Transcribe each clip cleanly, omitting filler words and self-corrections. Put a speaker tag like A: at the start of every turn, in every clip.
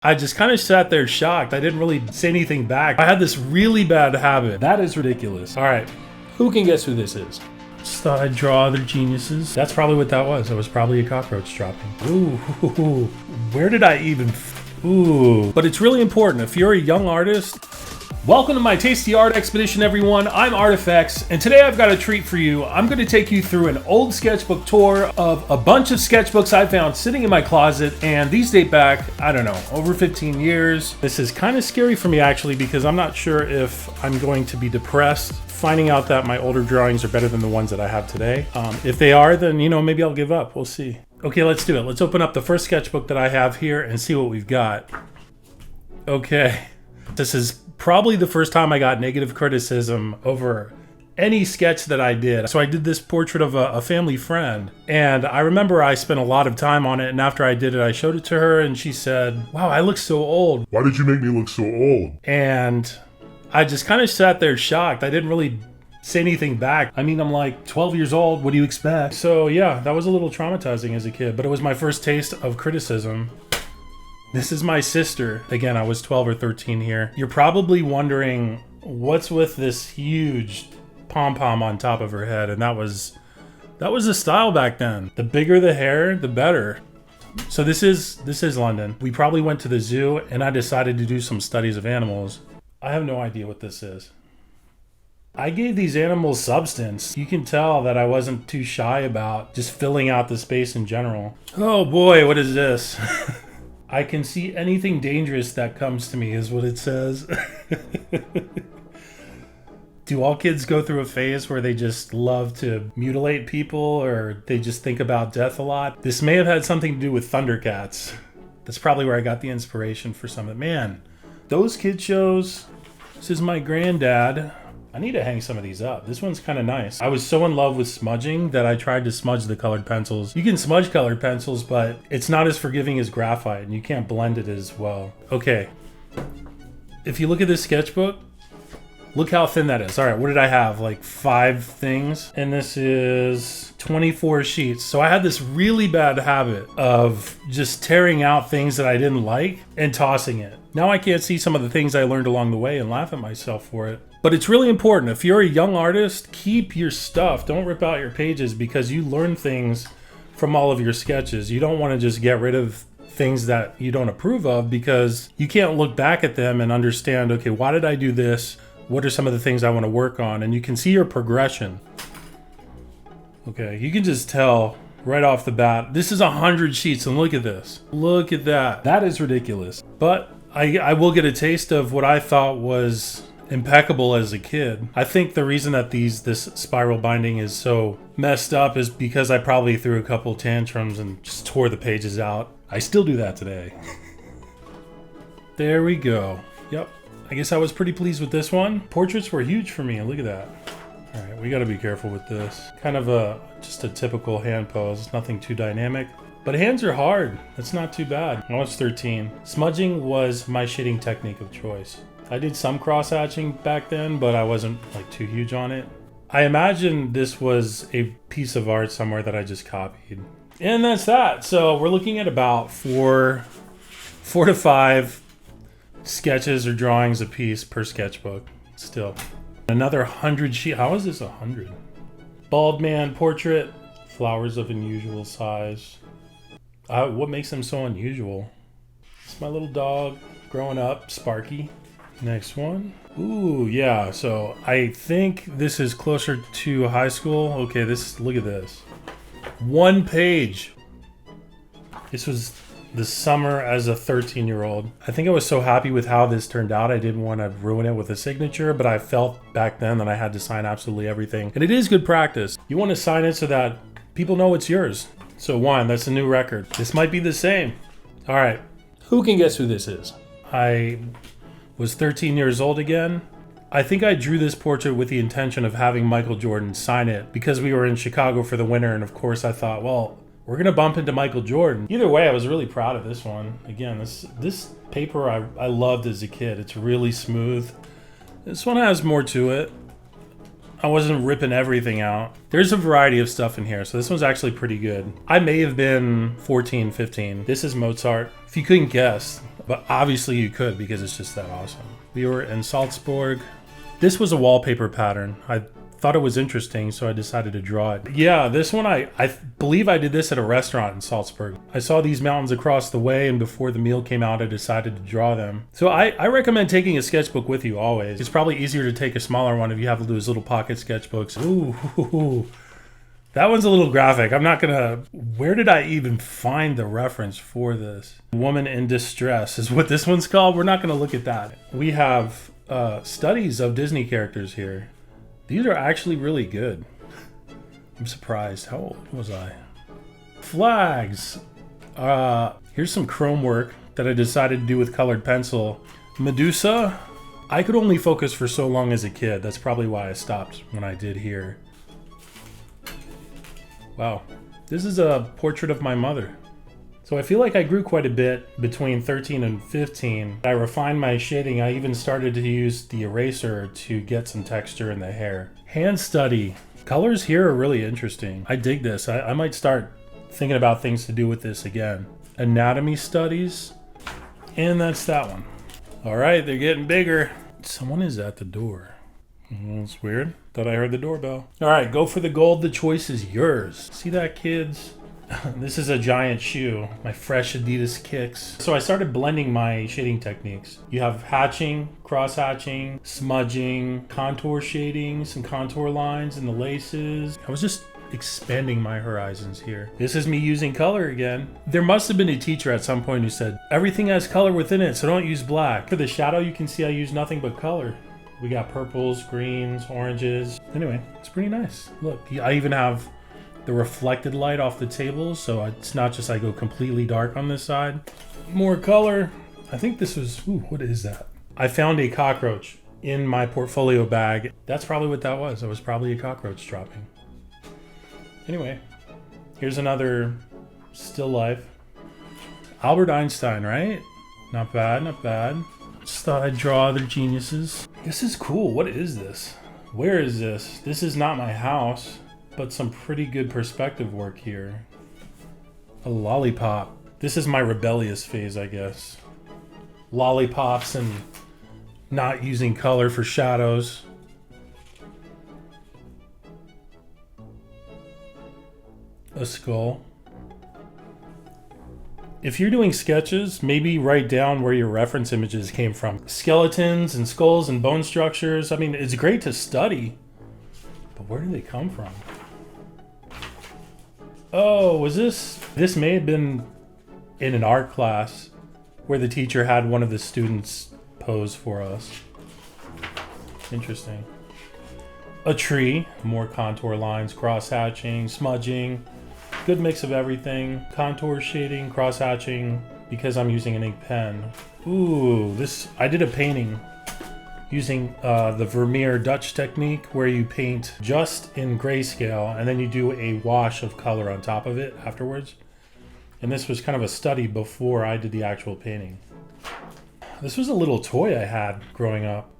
A: I just kind of sat there shocked. I didn't really say anything back. I had this really bad habit. That is ridiculous. All right, who can guess who this is? Just thought I'd draw other geniuses. That's probably what that was. It was probably a cockroach dropping. Ooh, where did I even... Ooh. But it's really important. If you're a young artist... Welcome to my Tasty Art Expedition, everyone. I'm Artifacts, and today I've got a treat for you. I'm going to take you through an old sketchbook tour of a bunch of sketchbooks I found sitting in my closet, and these date back, I don't know, over 15 years. This is kind of scary for me, actually, because I'm not sure if I'm going to be depressed finding out that my older drawings are better than the ones that I have today. If they are, then, maybe I'll give up. We'll see. Okay, let's do it. Let's open up the first sketchbook that I have here and see what we've got. Okay, this is probably the first time I got negative criticism over any sketch that I did. So I did this portrait of a family friend, and I remember I spent a lot of time on it, and after I did it, I showed it to her, and she said, "Wow, I look so old.
B: Why did you make me look so old?"
A: And I just kind of sat there shocked. I didn't really say anything back. I mean, I'm like 12 years old. What do you expect? So yeah, that was a little traumatizing as a kid, but it was my first taste of criticism. This is my sister. Again, I was 12 or 13 here. You're probably wondering what's with this huge pom-pom on top of her head, and that was the style back then. The bigger the hair, the better. So this is London. We probably went to the zoo, and I decided to do some studies of animals. I have no idea what this is. I gave these animals substance. You can tell that I wasn't too shy about just filling out the space in general. Oh boy, what is this? I can see anything dangerous that comes to me, is what it says. Do all kids go through a phase where they just love to mutilate people, or they just think about death a lot? This may have had something to do with Thundercats. That's probably where I got the inspiration for some of it. Man, those kid shows. This is my granddad. I need to hang some of these up. This one's kind of nice. I was so in love with smudging that I tried to smudge the colored pencils. You can smudge colored pencils, but it's not as forgiving as graphite, and you can't blend it as well. Okay. If you look at this sketchbook, look how thin that is. All right, what did I have? Like 5 things? And this is 24 sheets. So I had this really bad habit of just tearing out things that I didn't like and tossing it. Now I can't see some of the things I learned along the way and laugh at myself for it. But it's really important. If you're a young artist, keep your stuff. Don't rip out your pages, because you learn things from all of your sketches. You don't want to just get rid of things that you don't approve of, because you can't look back at them and understand, okay, why did I do this? What are some of the things I want to work on? And you can see your progression. Okay, you can just tell right off the bat. This is 100 sheets, and look at this. Look at that. That is ridiculous. But I will get a taste of what I thought was impeccable as a kid. I think the reason that this spiral binding is so messed up is because I probably threw a couple tantrums and just tore the pages out. I still do that today. There we go. Yep. I guess I was pretty pleased with this one. Portraits were huge for me. Look at that. All right, we got to be careful with this. Kind of just a typical hand pose. It's nothing too dynamic. But hands are hard. That's not too bad. I was 13. Smudging was my shading technique of choice. I did some cross-hatching back then, but I wasn't like too huge on it. I imagine this was a piece of art somewhere that I just copied. And that's that. So we're looking at about four to five sketches or drawings a piece per sketchbook. Still. Another 100 sheet. How is this 100? Bald man portrait. Flowers of unusual size. What makes them so unusual? It's my little dog growing up, Sparky. Next one. Ooh, yeah. So I think this is closer to high school. Okay, look at this. 1 page. This was the summer as a 13-year-old. I think I was so happy with how this turned out, I didn't want to ruin it with a signature, but I felt back then that I had to sign absolutely everything. And it is good practice. You want to sign it so that people know it's yours. So 1, that's a new record. This might be the same. All right. Who can guess who this is? I was 13 years old again. I think I drew this portrait with the intention of having Michael Jordan sign it because we were in Chicago for the winter, and of course I thought, well, we're gonna bump into Michael Jordan. Either way, I was really proud of this one. Again, this paper I loved as a kid. It's really smooth. This one has more to it. I wasn't ripping everything out. There's a variety of stuff in here, so this one's actually pretty good. I may have been 14, 15. This is Mozart. If you couldn't guess, but obviously you could because it's just that awesome. We were in Salzburg. This was a wallpaper pattern. I thought it was interesting, so I decided to draw it. Yeah, this one, I believe I did this at a restaurant in Salzburg. I saw these mountains across the way, and before the meal came out, I decided to draw them. So I recommend taking a sketchbook with you always. It's probably easier to take a smaller one if you have those little pocket sketchbooks. Ooh, that one's a little graphic. I'm not gonna... Where did I even find the reference for this? Woman in Distress is what this one's called. We're not gonna look at that. We have studies of Disney characters here. These are actually really good. I'm surprised. How old was I? Flags. Here's some chrome work that I decided to do with colored pencil. Medusa. I could only focus for so long as a kid. That's probably why I stopped when I did here. Wow. This is a portrait of my mother. So I feel like I grew quite a bit between 13 and 15. I refined my shading. I even started to use the eraser to get some texture in the hair. Hand study. Colors here are really interesting. I dig this. I might start thinking about things to do with this again. Anatomy studies. And that's that one. All right, they're getting bigger. Someone is at the door. It's weird. Thought I heard the doorbell. All right, go for the gold. The choice is yours. See that, kids? This is a giant shoe, my fresh Adidas kicks. So I started blending my shading techniques. You have hatching, cross hatching, smudging, contour shading, some contour lines in the laces. I was just expanding my horizons here. This is me using color again. There must have been a teacher at some point who said, everything has color within it, so don't use black. For the shadow, you can see I use nothing but color. We got purples, greens, oranges. Anyway, it's pretty nice. Look, I even have the reflected light off the table, so it's not just I go completely dark on this side. More color. I think this was, ooh, what is that? I found a cockroach in my portfolio bag. That's probably what that was. It was probably a cockroach dropping. Anyway, here's another still life. Albert Einstein, right? Not bad, not bad. Just thought I'd draw other geniuses. This is cool. What is this? Where is this? This is not my house. But some pretty good perspective work here. A lollipop. This is my rebellious phase, I guess. Lollipops and not using color for shadows. A skull. If you're doing sketches, maybe write down where your reference images came from. Skeletons and skulls and bone structures. I mean, it's great to study, but where do they come from? Oh, was this? This may have been in an art class where the teacher had one of the students pose for us. Interesting. A tree, more contour lines, cross-hatching, smudging, good mix of everything. Contour shading, cross-hatching, because I'm using an ink pen. Ooh, this, I did a painting using the Vermeer Dutch technique where you paint just in grayscale and then you do a wash of color on top of it afterwards. And this was kind of a study before I did the actual painting. This was a little toy I had growing up.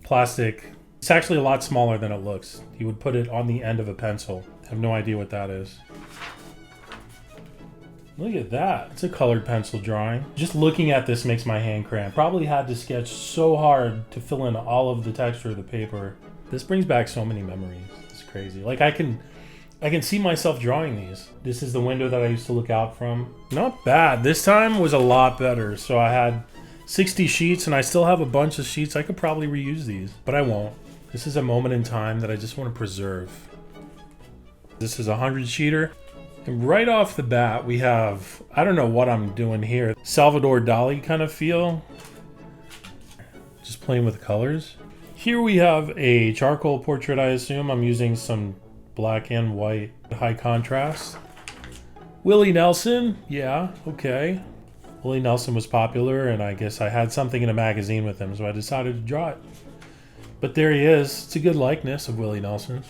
A: Plastic. It's actually a lot smaller than it looks. You would put it on the end of a pencil. I have no idea what that is. Look at that. It's a colored pencil drawing. Just looking at this makes my hand cramp. Probably had to sketch so hard to fill in all of the texture of the paper. This brings back so many memories. It's crazy. Like I can see myself drawing these. This is the window that I used to look out from. Not bad. This time was a lot better. So I had 60 sheets and I still have a bunch of sheets. I could probably reuse these, but I won't. This is a moment in time that I just want to preserve. This is a 100 sheeter. And right off the bat, we have, I don't know what I'm doing here, Salvador Dali kind of feel. Just playing with colors. Here we have a charcoal portrait, I assume. I'm using some black and white high contrast. Willie Nelson, yeah, okay. Willie Nelson was popular, and I guess I had something in a magazine with him, so I decided to draw it. But there he is. It's a good likeness of Willie Nelson.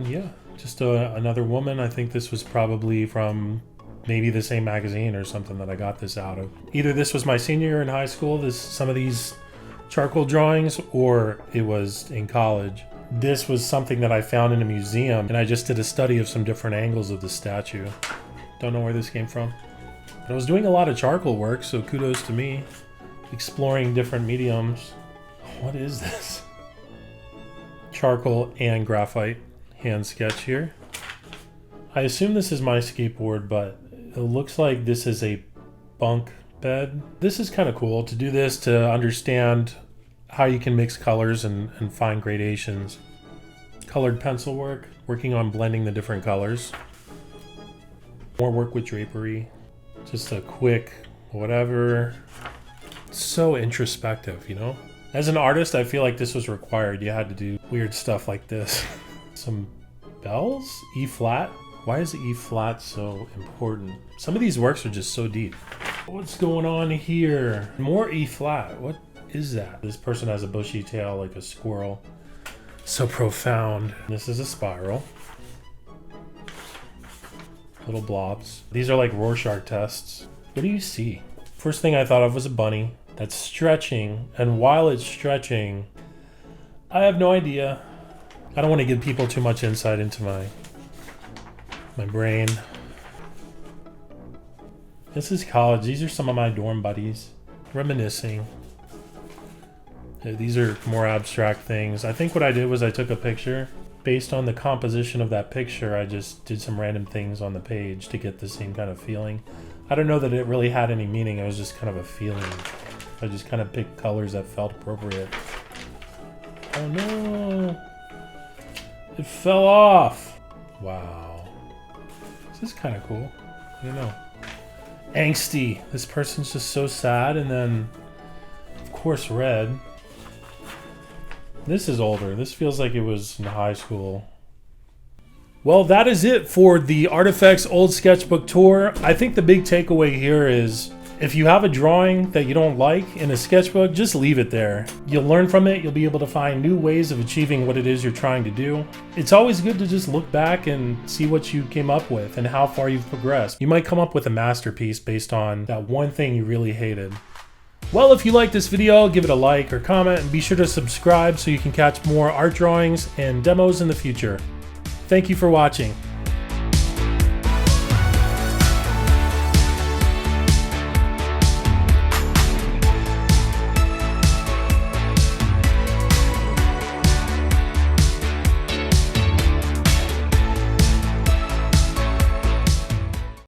A: Yeah, just another woman. I think this was probably from maybe the same magazine or something that I got this out of. Either this was my senior year in high school, some of these charcoal drawings, or it was in college. This was something that I found in a museum, and I just did a study of some different angles of the statue. Don't know where this came from. But I was doing a lot of charcoal work, so kudos to me. Exploring different mediums. What is this? Charcoal and graphite hand sketch here. I assume this is my skateboard, but it looks like this is a bunk bed. This is kind of cool to do this, to understand how you can mix colors and find gradations. Colored pencil work, working on blending the different colors. More work with drapery. Just a quick whatever. So introspective, you know? As an artist, I feel like this was required. You had to do weird stuff like this. Some bells? E flat? Why is E flat so important? Some of these works are just so deep. What's going on here? More E flat. What is that? This person has a bushy tail like a squirrel. So profound. This is a spiral. Little blobs. These are like Rorschach tests. What do you see? First thing I thought of was a bunny that's stretching, and while it's stretching, I have no idea. I don't want to give people too much insight into my brain. This is college. These are some of my dorm buddies reminiscing. These are more abstract things. I think what I did was I took a picture. Based on the composition of that picture, I just did some random things on the page to get the same kind of feeling. I don't know that it really had any meaning. It was just kind of a feeling. I just kind of picked colors that felt appropriate. Oh no! It fell off! Wow. This is kind of cool. I don't know. Angsty. This person's just so sad, and then, of course, red. This is older. This feels like it was in high school. Well, that is it for the Artifacts Old Sketchbook Tour. I think the big takeaway here is, if you have a drawing that you don't like in a sketchbook, just leave it there. You'll learn from it. You'll be able to find new ways of achieving what it is you're trying to do. It's always good to just look back and see what you came up with and how far you've progressed. You might come up with a masterpiece based on that one thing you really hated. Well, if you like this video, give it a like or comment, and be sure to subscribe so you can catch more art drawings and demos in the future. Thank you for watching.